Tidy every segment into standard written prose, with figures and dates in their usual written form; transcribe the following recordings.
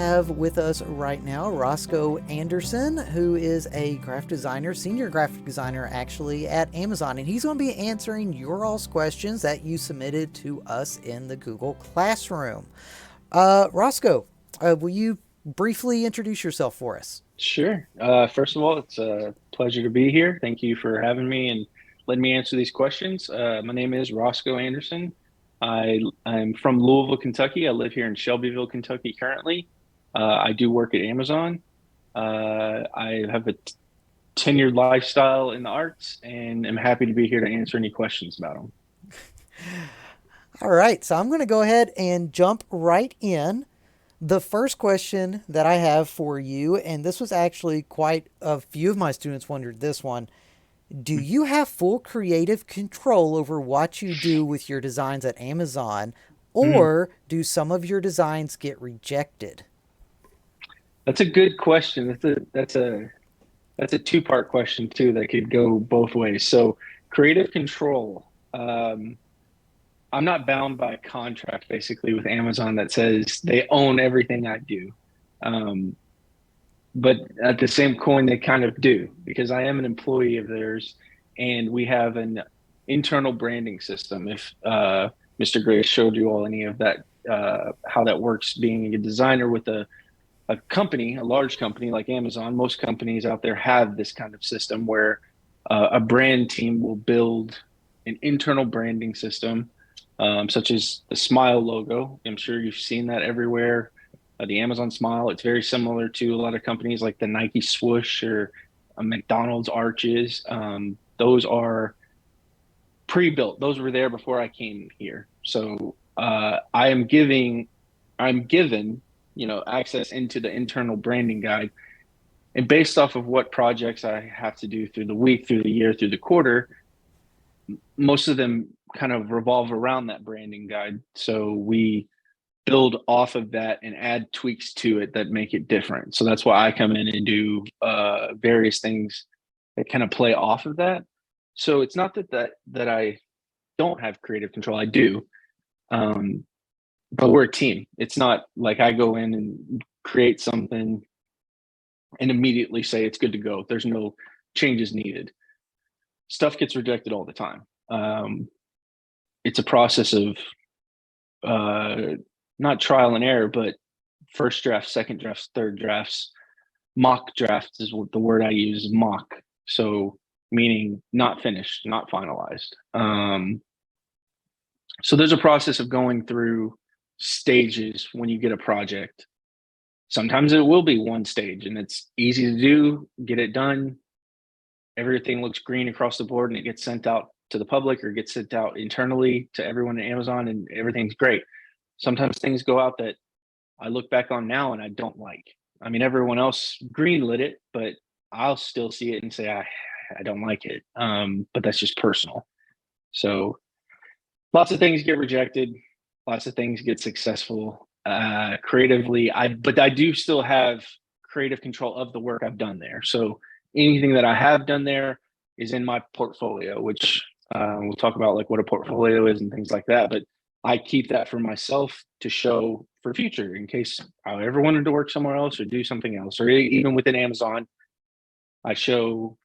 have with us right now Roscoe Anderson, who is a graphic designer, senior graphic designer actually at Amazon, and he's going to be answering your all's questions that you submitted to us in the Google Classroom. Roscoe, will you briefly introduce yourself for us? Sure. First of all, it's a pleasure to be here. Thank you for having me and letting me answer these questions. My name is Roscoe Anderson. I'm from Louisville, Kentucky. I live here in Shelbyville, Kentucky currently. I do work at Amazon. I have a tenured lifestyle in the arts and am happy to be here to answer any questions about them. All right, so I'm going to go ahead and jump right in. The first question that I have for you, and this was actually quite a few of my students wondered this one. Do you have full creative control over what you do with your designs at Amazon, Mhm. or do some of your designs get rejected? That's a good question. That's a two-part question too that could go both ways. So creative control. I'm not bound by a contract basically with Amazon that says they own everything I do. Um, but at the same coin, they kind of do because I am an employee of theirs and we have an internal branding system. If Mr. Gray showed you all any of that, how that works being a designer with a company, a large company like Amazon, most companies out there have this kind of system where a brand team will build an internal branding system, such as the Smile logo. I'm sure you've seen that everywhere. The Amazon Smile, it's very similar to a lot of companies like the Nike swoosh or a McDonald's arches. Those are pre-built. Those were there before I came here. So I'm given, access into the internal branding guide. And based off of what projects I have to do through the week, through the year, through the quarter, most of them kind of revolve around that branding guide. So we build off of that and add tweaks to it that make it different. So that's why I come in and do various things that kind of play off of that. So it's not that I don't have creative control. I do, um, but we're a team. It's not like I go in and create something and immediately say it's good to go. There's no changes needed. Stuff gets rejected all the time. It's a process of uh, not trial and error, but first drafts, second drafts, third drafts. Mock drafts is what the word I use, mock. So meaning not finished, not finalized. So there's a process of going through stages when you get a project. Sometimes it will be one stage and it's easy to do, get it done. Everything looks green across the board and it gets sent out to the public or gets sent out internally to everyone at Amazon and everything's great. Sometimes things go out that I look back on now and I don't like. I mean, everyone else greenlit it, but I'll still see it and say I don't like it. But that's just personal. So lots of things get rejected, lots of things get successful creatively. But I do still have creative control of the work I've done there. So anything that I have done there is in my portfolio, which we'll talk about like what a portfolio is and things like that. But I keep that for myself to show for future in case I ever wanted to work somewhere else or do something else, or even within Amazon, I show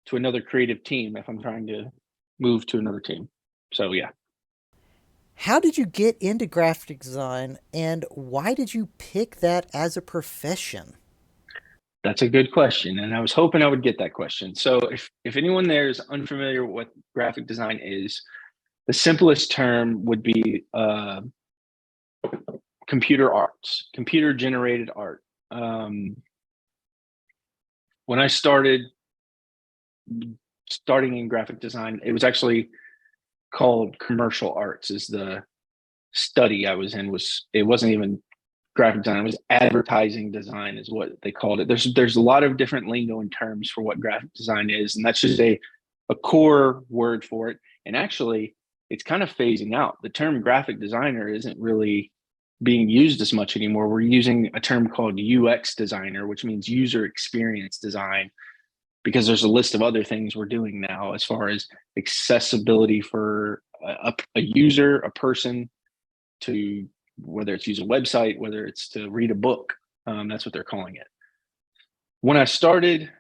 to another creative team if I'm trying to move to another team. So yeah. How did you get into graphic design, and why did you pick that as a profession? That's a good question, and I was hoping I would get that question. So, if anyone there is unfamiliar with what graphic design is, the simplest term would be computer arts, computer generated art. Um, when I starting in graphic design, it was actually called commercial arts. Is the study I was in was it wasn't even graphic design. It was advertising design is what they called it. There's a lot of different lingo and terms for what graphic design is, and that's just a core word for it. And actually, it's kind of phasing out. The term graphic designer isn't really being used as much anymore. We're using a term called UX designer, which means user experience design, because there's a list of other things we're doing now as far as accessibility for a user, a person to whether it's use a website, whether it's to read a book. That's what they're calling it. When I started,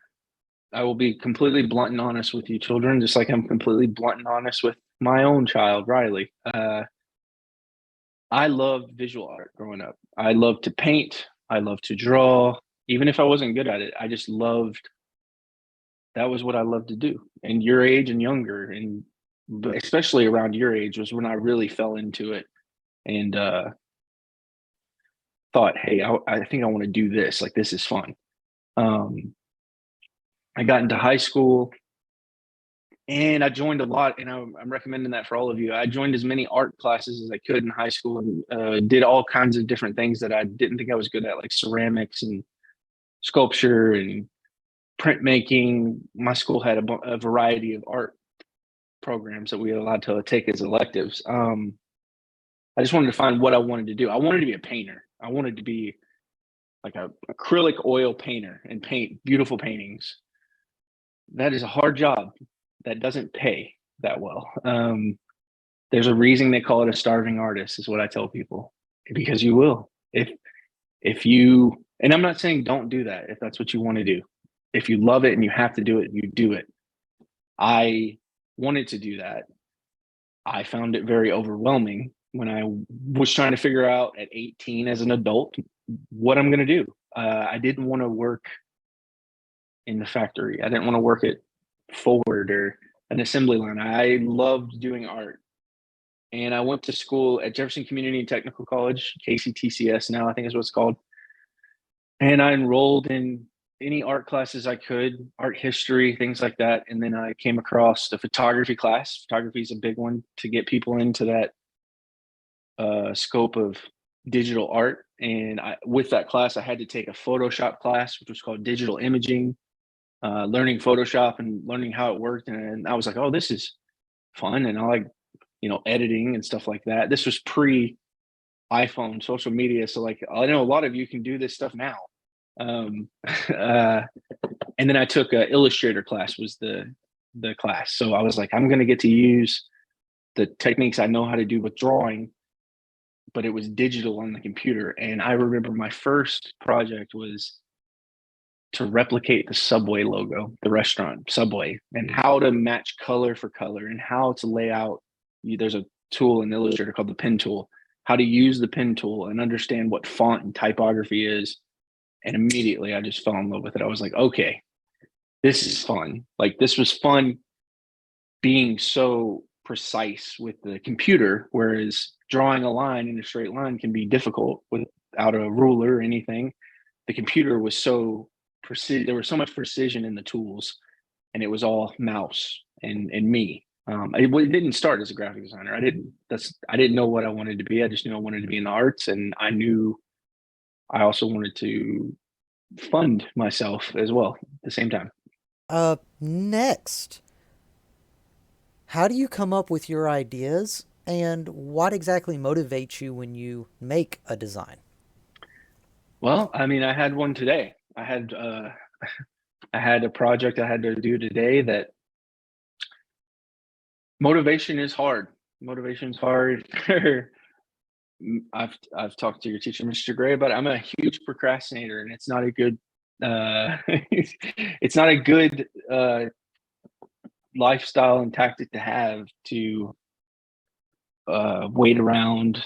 I will be completely blunt and honest with you, children, just like I'm completely blunt and honest with my own child, Riley. I loved visual art growing up. I loved to paint. I loved to draw. Even if I wasn't good at it, I just loved, that was what I loved to do. And your age and younger, and especially around your age, was when I really fell into it and thought, hey, I think I want to do this. Like, this is fun. Um, I got into high school and I joined a lot, and I'm recommending that for all of you. I joined as many art classes as I could in high school, and did all kinds of different things that I didn't think I was good at, like ceramics and sculpture and printmaking. My school had a variety of art programs that we were allowed to take as electives. I just wanted to find what I wanted to do. I wanted to be a painter. I wanted to be like a acrylic oil painter and paint beautiful paintings. That is a hard job that doesn't pay that well. There's a reason they call it a starving artist, is what I tell people, because you will. If you, and I'm not saying don't do that if that's what you want to do. If you love it and you have to do it, you do it. I wanted to do that. I found it very overwhelming when I was trying to figure out at 18 as an adult what I'm going to do. I didn't want to work in the factory. I didn't want to work at Ford or an assembly line. I loved doing art. And I went to school at Jefferson Community and Technical College, KCTCS now, I think is what it's called. And I enrolled in any art classes I could, art history, things like that. And then I came across the photography class. Photography is a big one to get people into that scope of digital art. And with that class, I had to take a Photoshop class, which was called digital imaging, learning Photoshop and learning how it worked. And I was like, oh, this is fun. And I like, editing and stuff like that. This was pre iPhone, social media. So like, I know a lot of you can do this stuff now. And then I took a Illustrator class, was the class. So I was like, I'm going to get to use the techniques I know how to do with drawing, but it was digital on the computer. And I remember my first project was to replicate the Subway logo, the restaurant Subway, and how to match color for color and how to lay out. There's a tool in Illustrator called the pen tool, how to use the pen tool and understand what font and typography is. And immediately I just fell in love with it. I was like, okay, this is fun. Like, this was fun being so precise with the computer, whereas drawing a line in a straight line can be difficult without a ruler or anything. The computer was so precision. There was so much precision in the tools, and it was all mouse and me. It didn't start as a graphic designer. I didn't know what I wanted to be. I just knew I wanted to be in the arts, and I knew I also wanted to fund myself as well at the same time. Next, how do you come up with your ideas and what exactly motivates you when you make a design? Well, I mean, I had one today. I had a project I had to do today that motivation is hard. Motivation is hard. I've talked to your teacher, Mr. Gray, but I'm a huge procrastinator, and it's not a good it's not a good lifestyle and tactic to have, to wait around.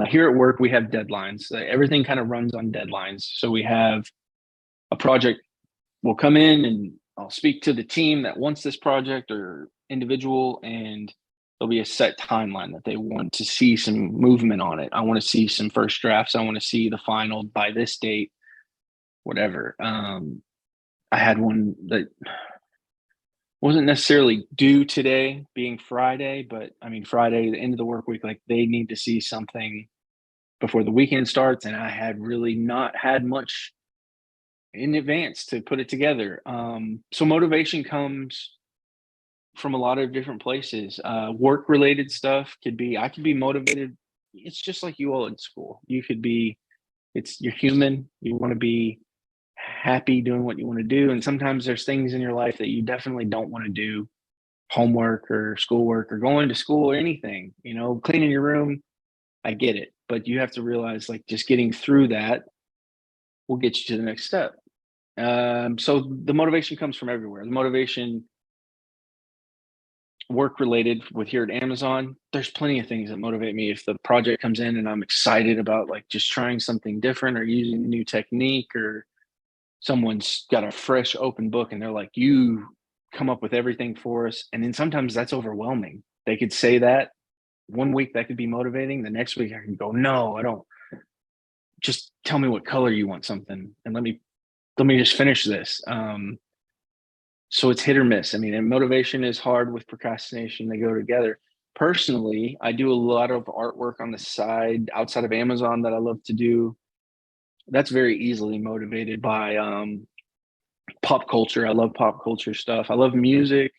Here at work, we have deadlines. Everything kind of runs on deadlines. So we have a project will come in, and I'll speak to the team that wants this project or individual, and there'll be a set timeline that they want to see some movement on it. I want to see some first drafts. I want to see the final by this date, whatever. I had one that wasn't necessarily due today, being Friday, but I mean, Friday, the end of the work week, like, they need to see something before the weekend starts. And I had really not had much in advance to put it together. So motivation comes from a lot of different places. Work related stuff I could be motivated. It's just like you all in school. You're human. You want to be happy doing what you want to do. And sometimes there's things in your life that you definitely don't want to do, homework or schoolwork or going to school or anything, cleaning your room. I get it. but you have to realize like just getting through that will get you to the next step. So the motivation comes from everywhere. The motivation, work related with here at Amazon, there's plenty of things that motivate me. If the project comes in and I'm excited about like just trying something different or using a new technique, or someone's got a fresh open book and they're like, you come up with everything for us. And then sometimes that's overwhelming. They could say that one week, that could be motivating. The next week I can go, no, I don't. Just tell me what color you want something and let me just finish this. So it's hit or miss. I mean, and motivation is hard with procrastination. They go together. Personally, I do a lot of artwork on the side outside of Amazon that I love to do. That's very easily motivated by pop culture. I love pop culture stuff. I love music.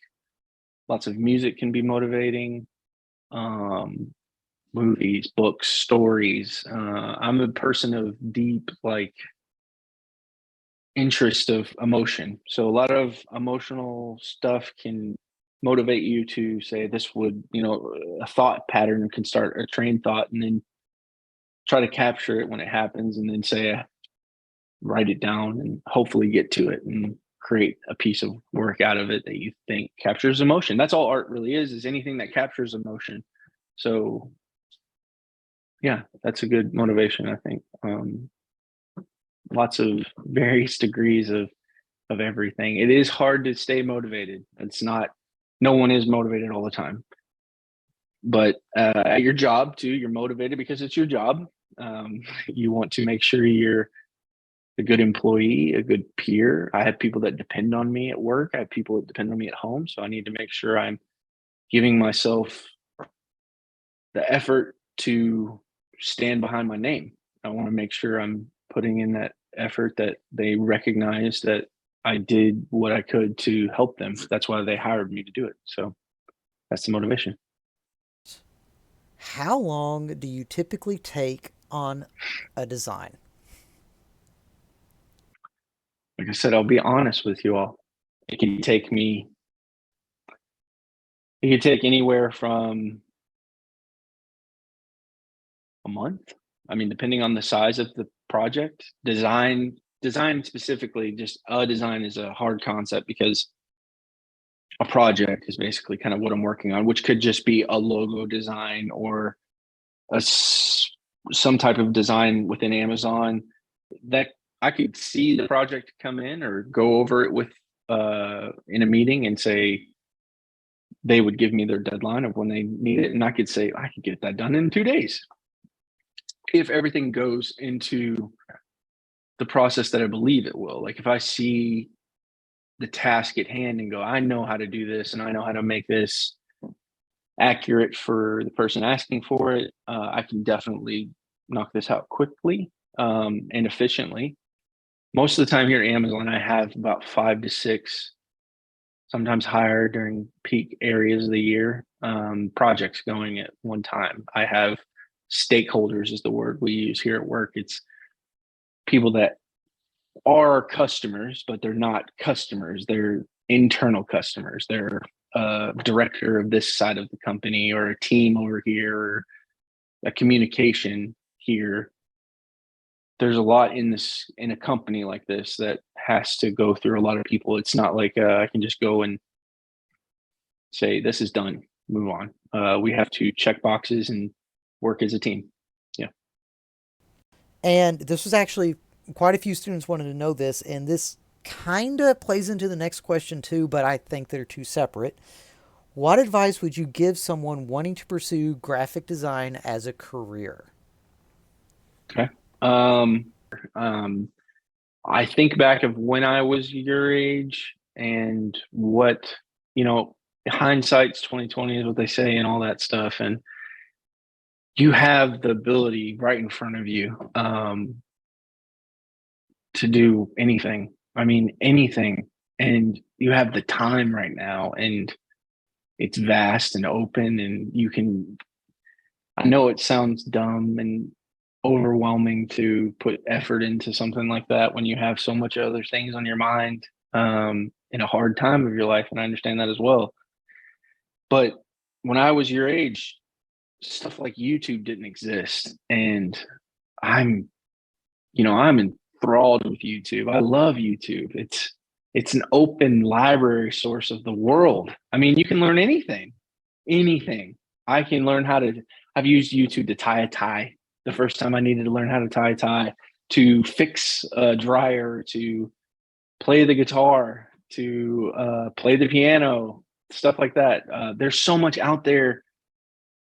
Lots of music can be motivating. Um, Movies, books, stories. I'm a person of deep like interest of emotion. So a lot of emotional stuff can motivate you to say this would, a thought pattern can start a train thought and then try to capture it when it happens and then say, write it down and hopefully get to it and create a piece of work out of it that you think captures emotion. That's all art really is anything that captures emotion. So yeah, that's a good motivation, I think. Lots of various degrees of everything. It is hard to stay motivated. It's not, no one is motivated all the time. But at your job too, you're motivated because it's your job. You want to make sure you're a good employee, a good peer. I have people that depend on me at work. I have people that depend on me at home. So I need to make sure I'm giving myself the effort to stand behind my name. I want to make sure I'm putting in that effort, that they recognize that I did what I could to help them. That's why they hired me to do it. So that's the motivation. How long do you typically take on a design? Like I said, I'll be honest with you all. It can take me, it could take anywhere from a month. I mean, depending on the size of the project. Design specifically, just a design is a hard concept because a project is basically kind of what I'm working on, which could just be a logo design or a some type of design within Amazon that I could see the project come in or go over it with in a meeting and say they would give me their deadline of when they need it, and I could say I could get that done in 2 days if everything goes into the process that I believe it will. Like if I see the task at hand and go, I know how to do this and I know how to make this accurate for the person asking for it, I can definitely knock this out quickly and efficiently. Most of the time here at Amazon, I have about 5 to 6, sometimes higher during peak areas of the year, projects going at one time. I have stakeholders is the word we use here at work. It's people that are customers, but they're not customers. They're internal customers. They're a director of this side of the company or a team over here or a communication here. There's a lot in this in a company like this that has to go through a lot of people. It's not like I can just go and say this is done, move on. We have to check boxes and work as a team. Yeah. And this was actually quite a few students wanted to know this, and this kind of plays into the next question too, but I think they're two separate. What advice would you give someone wanting to pursue graphic design as a career? Okay. Um, I think back of when I was your age and what, you know, hindsight's 2020 is what they say and all that stuff. And you have the ability right in front of you to do anything. I mean, anything. And you have the time right now and it's vast and open and you can, I know it sounds dumb and overwhelming to put effort into something like that when you have so much other things on your mind in a hard time of your life. And I understand that as well. But when I was your age, stuff like YouTube didn't exist. And I'm, I'm enthralled with YouTube. I love YouTube. It's an open library source of the world. I mean, you can learn anything, anything. I can learn how to, I've used YouTube to tie a tie the first time I needed to learn how to tie a tie, to fix a dryer, to play the guitar, to play the piano, stuff like that. There's so much out there.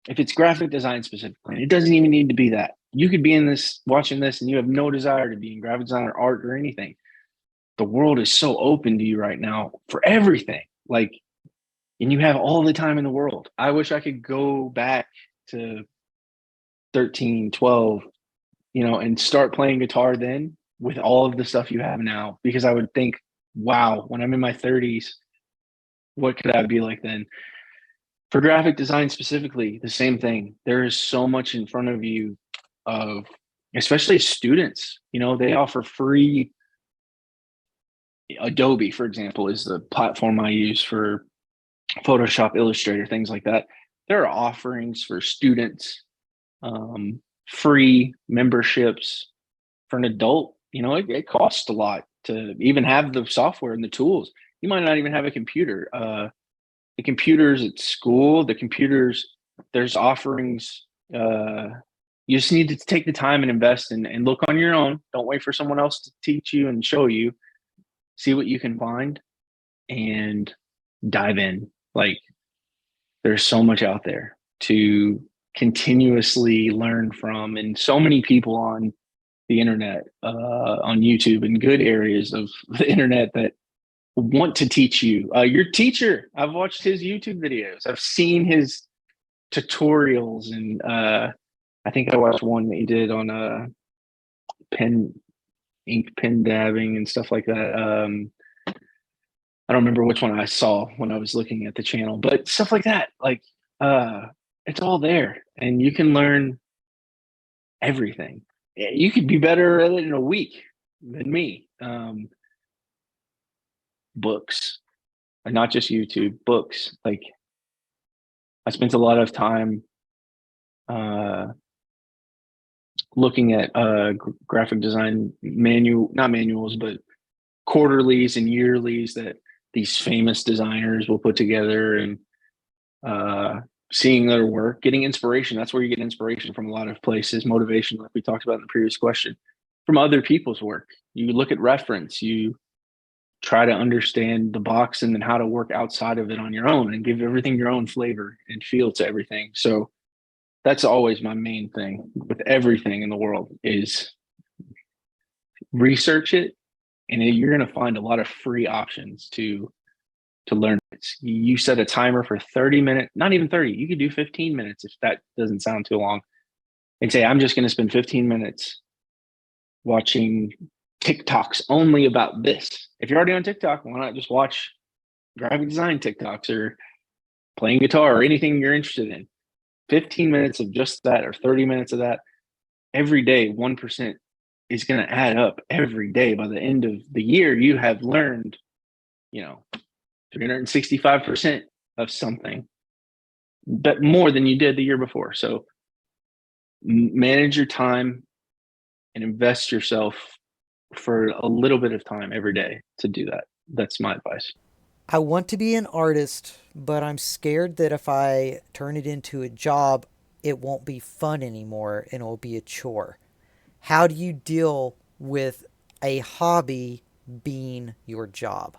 If it's graphic design specifically, it doesn't even need to be that. You could be in this, watching this, and you have no desire to be in graphic design or art or anything. The world is so open to you right now for everything. Like, and you have all the time in the world. I wish I could go back to 13, 12, and start playing guitar then with all of the stuff you have now, because I would think, wow, when I'm in my 30s, what could I be like then? For graphic design specifically, the same thing. There is so much in front of you of, especially students, they offer free. Adobe, for example, is the platform I use for Photoshop, Illustrator, things like that. There are offerings for students, free memberships for an adult. It costs a lot to even have the software and the tools. You might not even have a computer. The computers at school, there's offerings. You just need to take the time and invest and look on your own. Don't wait for someone else to teach you and show you. See what you can find and dive in. Like, there's so much out there to continuously learn from, and so many people on the internet, on YouTube, and good areas of the internet that want to teach you. Your teacher, I've watched his YouTube videos. I've seen his tutorials, and I think I watched one that he did on pen ink pen dabbing and stuff like that. I don't remember which one I saw when I was looking at the channel, but stuff like that, like, uh, it's all there, and you can learn everything. You could be better at it in a week than me. Books, and not just YouTube. Books. Like, I spent a lot of time uh, looking at graphic design not manuals, but quarterlies and yearlies that these famous designers will put together, and uh, seeing their work, getting inspiration. That's where you get inspiration from a lot of places, motivation, like we talked about in the previous question, from other people's work. You look at reference, you try to understand the box, and then how to work outside of it on your own and give everything your own flavor and feel to everything. So that's always my main thing with everything in the world, is research it, and you're going to find a lot of free options to learn it. You set a timer for 30 minutes, not even 30. You could do 15 minutes if that doesn't sound too long, and say, I'm just going to spend 15 minutes watching TikToks only about this. If you're already on TikTok, why not just watch graphic design TikToks or playing guitar or anything you're interested in? 15 minutes of just that, or 30 minutes of that every day, 1% is going to add up every day. By the end of the year, you have learned, 365% of something, but more than you did the year before. So manage your time and invest yourself for a little bit of time every day to do that. That's my advice. I want to be an artist, but I'm scared that if I turn it into a job, it won't be fun anymore and it will be a chore. How do you deal with a hobby being your job?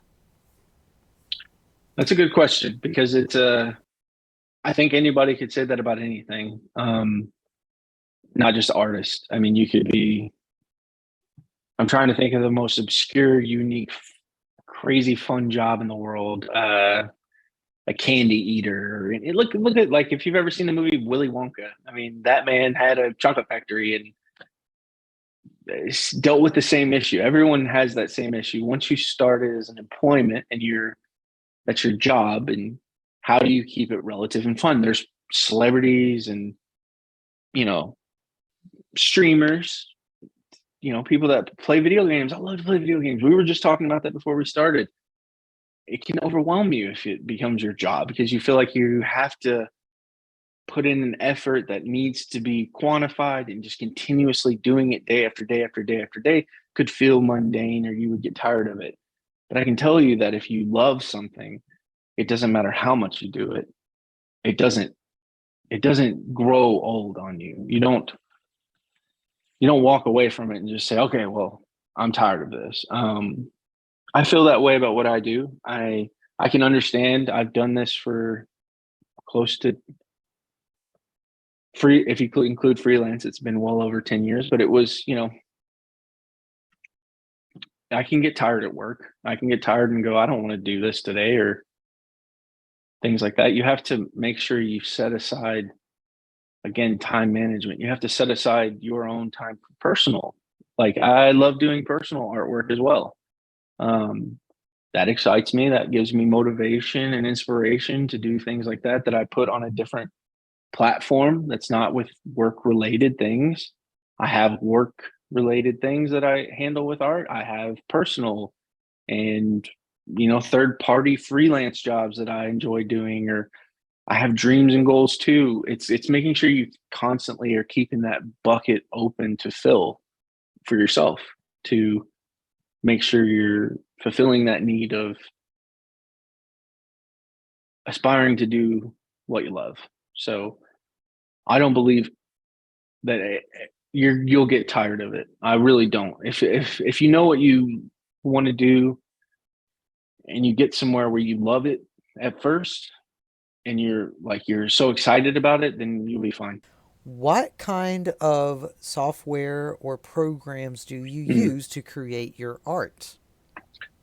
That's a good question, because I think anybody could say that about anything. Not just artists. I mean, you could be, I'm trying to think of the most obscure, unique, crazy fun job in the world. A candy eater. Look at, like, if you've ever seen the movie Willy Wonka. I mean, that man had a chocolate factory and dealt with the same issue. Everyone has that same issue. Once you start it as an employment and that's your job, and how do you keep it relative and fun? There's celebrities and, you know, streamers, people that play video games. I love to play video games. We were just talking about that before we started. It can overwhelm you if it becomes your job, because you feel like you have to put in an effort that needs to be quantified and just continuously doing it day after day after day after day could feel mundane or you would get tired of it. But I can tell you that if you love something, it doesn't matter how much you do it. It doesn't grow old on you. You don't walk away from it and just say, okay, well, I'm tired of this. I feel that way about what I do. I can understand. I've done this for close to free. If you include freelance, it's been well over 10 years, but it was, I can get tired at work. I can get tired and go, I don't want to do this today or things like that. You have to make sure you set aside, again, time management. You have to set aside your own time for personal. Like I love doing personal artwork as well. Um, that excites me. That gives me motivation and inspiration to do things like that, that I put on a different platform that's not with work related things. I have work related things that I handle with art. I have personal and third party freelance jobs that I enjoy doing, or I have dreams and goals too. It's making sure you constantly are keeping that bucket open to fill for yourself, to make sure you're fulfilling that need of aspiring to do what you love. So I don't believe that you'll get tired of it. I really don't. If you know what you want to do and you get somewhere where you love it at first and you're so excited about it, then you'll be fine. What kind of software or programs do you Mm. use to create your art?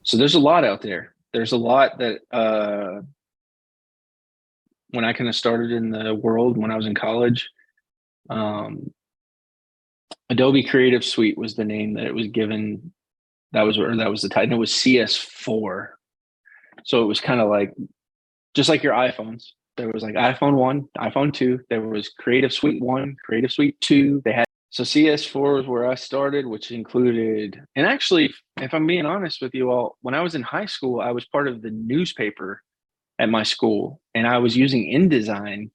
So there's a lot out there. There's a lot that when I kind of started in the world when I was in college, um, Adobe Creative Suite was the name that it was given. That was the title. It was CS4. So it was kind of like just like your iPhones. There was like iPhone 1, iPhone 2. There was Creative Suite 1, Creative Suite 2. They had so CS4 was where I started, which included, and actually, if I'm being honest with you all, when I was in high school, I was part of the newspaper at my school, and I was using InDesign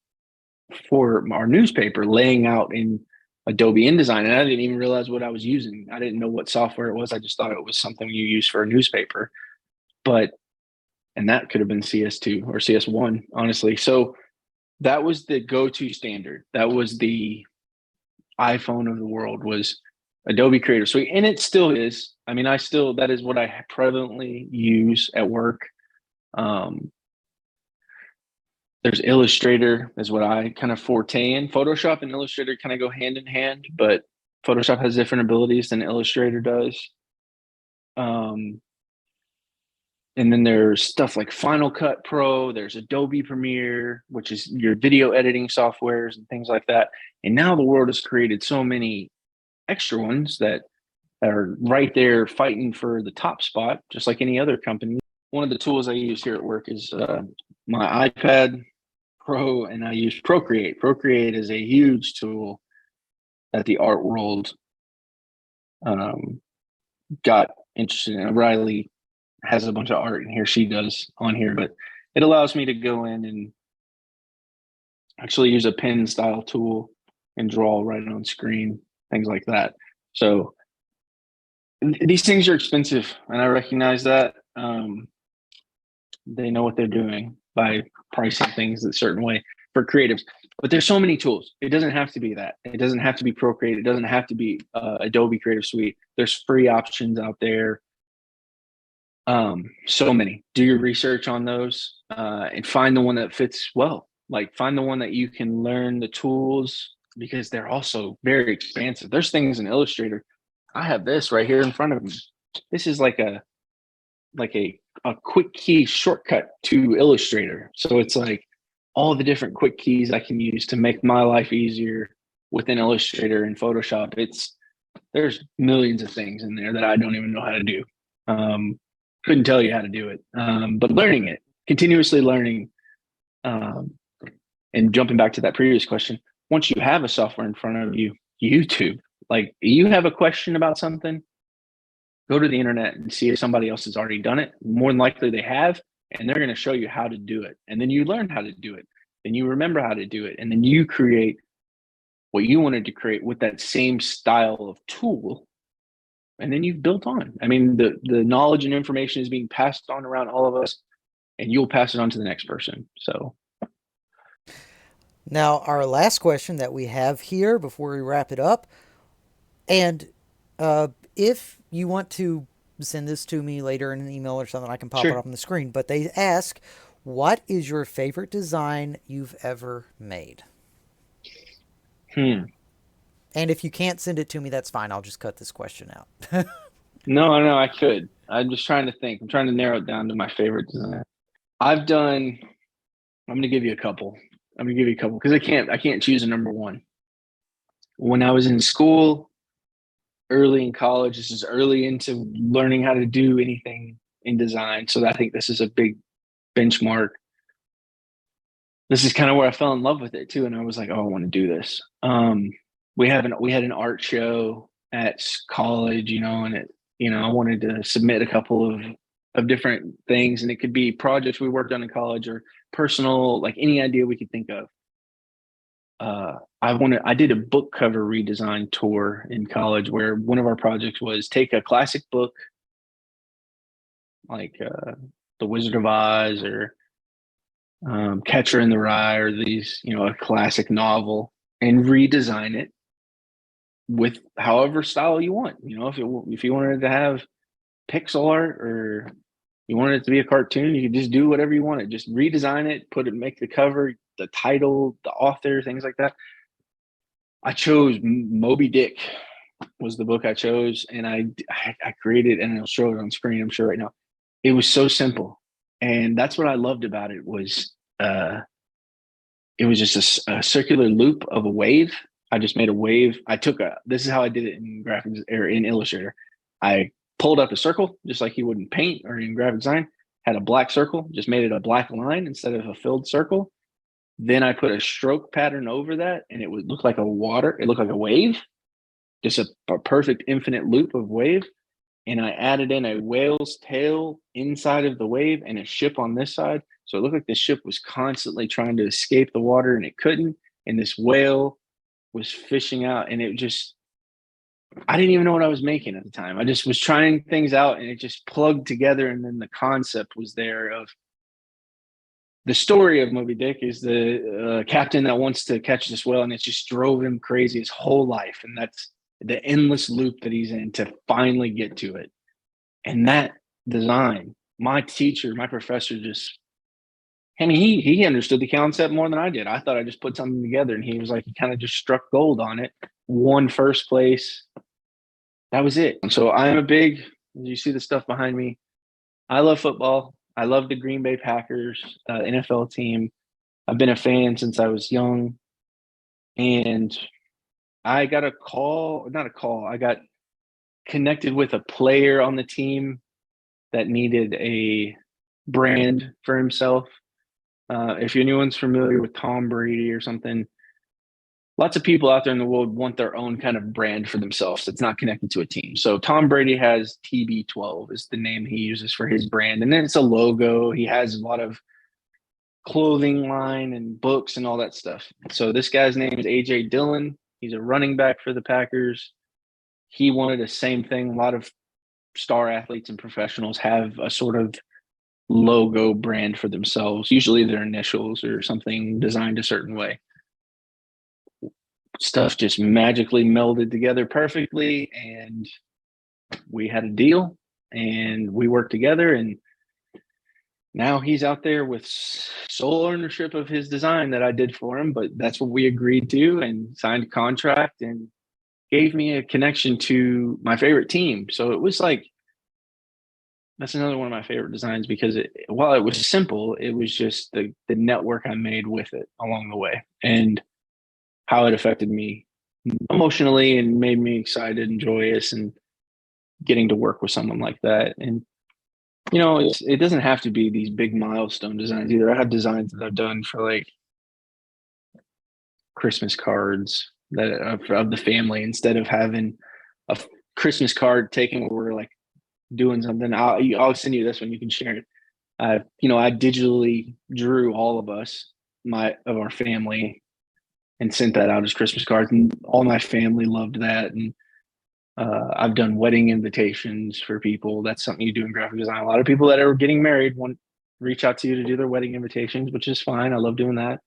for our newspaper, laying out in Adobe InDesign, and I didn't even realize what I was using. I didn't know what software it was. I just thought it was something you use for a newspaper. But and that could have been CS2 or CS1, honestly. So that was the go-to standard. That was the iPhone of the world, was Adobe Creative Suite, and it still is. I mean, that is what I prevalently use at work. Um, there's Illustrator is what I kind of forte in. Photoshop and Illustrator kind of go hand in hand, but Photoshop has different abilities than Illustrator does. Um, and then there's stuff like Final Cut Pro, there's Adobe Premiere, which is your video editing softwares and things like that. And now the world has created so many extra ones that are right there fighting for the top spot, just like any other company. One of the tools I use here at work is my iPad Pro, and I use Procreate. Procreate is a huge tool that the art world um, got interested in. Riley has a bunch of art in here she does on here, but it allows me to go in and actually use a pen style tool and draw right on screen, things like that. So these things are expensive, and I recognize that. They know what they're doing by pricing things a certain way for creatives. But there's so many tools. It doesn't have to be that. It doesn't have to be Procreate. It doesn't have to be Adobe Creative Suite. There's free options out there. So many. Do your research on those and find the one that fits well. Like find the one that you can learn the tools, because they're also very expansive. There's things in Illustrator. I have this right here in front of me. This is like a quick key shortcut to Illustrator. So it's like all the different quick keys I can use to make my life easier within Illustrator and Photoshop. There's millions of things in there that I don't even know how to do. Couldn't tell you how to do it, but learning it, continuously learning, um, and jumping back to that previous question. Once you have a software in front of you, YouTube, like you have a question about something, go to the internet and see if somebody else has already done it. More than likely they have, and they're going to show you how to do it. And then you learn how to do it. then you remember how to do it, and then you create what you wanted to create with that same style of tool, and then you've built on. I mean, the knowledge and information is being passed on around all of us, and you'll pass it on to the next person. So Now, our last question that we have here before we wrap it up, and if you want to send this to me later in an email or something, I can pop it sure. up on the screen. But they ask, what is your favorite design you've ever made? Hmm. And if you can't send it to me, that's fine. I'll just cut this question out. No, no, I could. I'm just trying to think. I'm trying to narrow it down to my favorite design. I've done. I'm going to give you a couple. I'm going to give you a couple because I can't choose a number one. When I was in school, early in college, this is early into learning how to do anything in design. So I think this is a big benchmark. This is kind of where I fell in love with it too, and I was like, "Oh, I want to do this." We had an art show at college, and I wanted to submit a couple of different things, and it could be projects we worked on in college or personal, like any idea we could think of. I did a book cover redesign tour in college where one of our projects was take a classic book like The Wizard of Oz or Catcher in the Rye or these, a classic novel, and redesign it with however style you want. If you wanted to have pixel art or you wanted it to be a cartoon, you could just do whatever you wanted. Just redesign it, make the cover, the title, the author, things like that. I chose Moby Dick was the book I chose, and I created, and I'll show it on screen, I'm sure right now. It was so simple, and that's what I loved about it was just a circular loop of a wave. I just made a wave. This is how I did it in graphics or in Illustrator. I pulled up a circle just like you would in paint or in graphic design, had a black circle, just made it a black line instead of a filled circle. Then I put a stroke pattern over that, and it would look like it looked like a wave, just a perfect infinite loop of wave. And I added in a whale's tail inside of the wave and a ship on this side. So it looked like the ship was constantly trying to escape the water and it couldn't. And this whale was fishing out, and I didn't even know what I was making at the time. I just was trying things out, and it just plugged together. And then the concept was there of the story of Moby Dick is the captain that wants to catch this whale, and it just drove him crazy his whole life. And that's the endless loop that he's in to finally get to it. And that design, my teacher, my professor I mean, he understood the concept more than I did. I thought I just put something together, and he was like, he kind of just struck gold on it, won first place. That was it. And so I'm you see the stuff behind me. I love football. I love the Green Bay Packers NFL team. I've been a fan since I was young, and I got a call, not a call. I got connected with a player on the team that needed a brand for himself. If anyone's familiar with Tom Brady or something, lots of people out there in the world want their own kind of brand for themselves that's not connected to a team. So Tom Brady has TB12 is the name he uses for his brand, and then it's a logo. He has a lot of clothing line and books and all that stuff. So this guy's name is AJ Dillon. He's a running back for the Packers. He wanted the same thing. A lot of star athletes and professionals have a sort of logo brand for themselves, usually their initials or something designed a certain way. Stuff just magically melded together perfectly, and we had a deal, and we worked together, and now he's out there with sole ownership of his design that I did for him, but that's what we agreed to and signed a contract and gave me a connection to my favorite team. So it was like, that's another one of my favorite designs because while it was simple, it was just the network I made with it along the way and how it affected me emotionally and made me excited and joyous and getting to work with someone like that. And it doesn't have to be these big milestone designs either. I have designs that I've done for like Christmas cards of the family instead of having a Christmas card taken where we're like doing something. I'll send you this one. You can share it. I digitally drew all of us of our family and sent that out as Christmas cards, and all my family loved that. And I've done wedding invitations for people. That's something you do in graphic design. A lot of people that are getting married want reach out to you to do their wedding invitations, which is fine. I love doing that.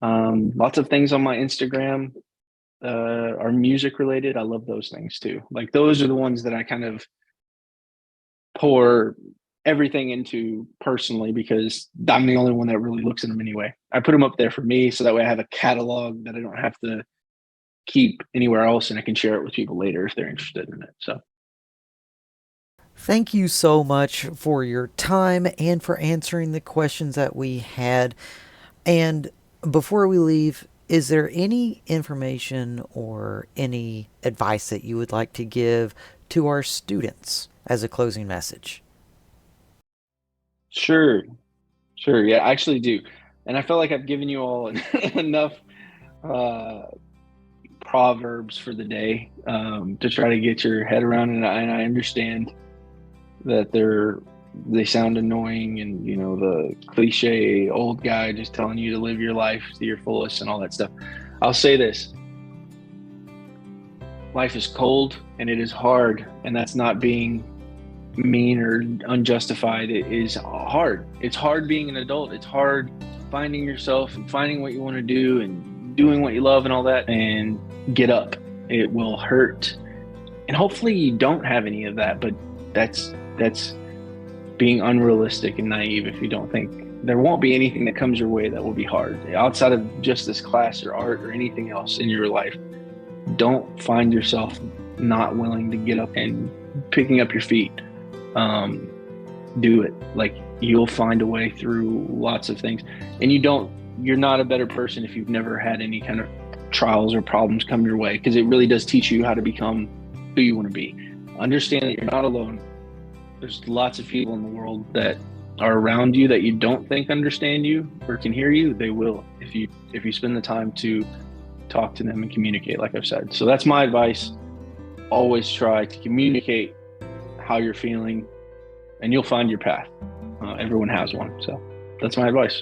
Lots of things on my Instagram are music related. I love those things too. Like those are the ones that I kind of pour everything into personally because I'm the only one that really looks at them anyway. I put them up there for me so that way I have a catalog that I don't have to keep anywhere else and I can share it with people later if they're interested in it. So Thank you so much for your time and for answering the questions that we had. And before we leave, is there any information or any advice that you would like to give to our students as a closing message? sure, sure. Yeah, I actually do. And I feel like I've given you all enough uh, proverbs for the day to try to get your head around. And I understand that they sound annoying, and the cliche old guy just telling you to live your life to your fullest and all that stuff. I'll say this: life is cold and it is hard, and that's not being mean or unjustified. It is hard. It's hard being an adult. It's hard finding yourself and finding what you want to do and doing what you love and all that. And get up. It will hurt, and hopefully you don't have any of that. But that's being unrealistic and naive if you don't think there won't be anything that comes your way that will be hard outside of just this class or art or anything else in your life. Don't find yourself not willing to get up and picking up your feet. Do it. Like, you'll find a way through lots of things, and you're not a better person if you've never had any kind of trials or problems come your way, because it really does teach you how to become who you want to be. Understand that you're not alone. There's lots of people in the world that are around you that you don't think understand you or can hear you. They will if you spend the time to talk to them and communicate, like I've said. So that's my advice. Always try to communicate how you're feeling, and you'll find your path. Everyone has one. So that's my advice.